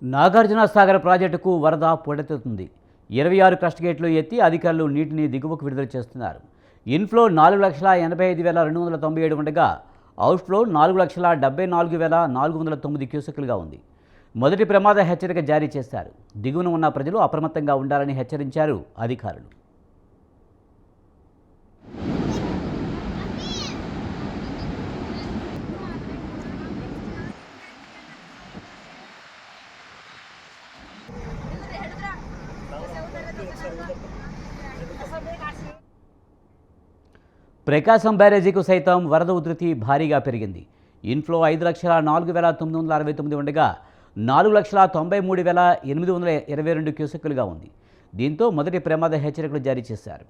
నాగార్జున సాగర్ ప్రాజెక్టుకు వరద పోటెత్తుతుంది. 26 క్రస్ట్ గేట్లు ఎత్తి అధికారులు నీటిని దిగువకు విడుదల చేస్తున్నారు. ఇన్ఫ్లో 4,85,297 ఉండగా అవుట్ఫ్లో 4,74,409 క్యూసెక్కులుగా ఉంది. మొదటి ప్రమాద హెచ్చరిక జారీ చేశారు. దిగువన ఉన్న ప్రజలు అప్రమత్తంగా ఉండాలని హెచ్చరించారు అధికారులు. ప్రకాశం బ్యారేజీకు సైతం వరద ఉధృతి భారీగా పెరిగింది. ఇన్ఫ్లో 5,04,969 ఉండగా 4,93,822 క్యూసెక్కులుగా ఉంది. దీంతో మొదటి ప్రమాద హెచ్చరికలు జారీ చేశారు.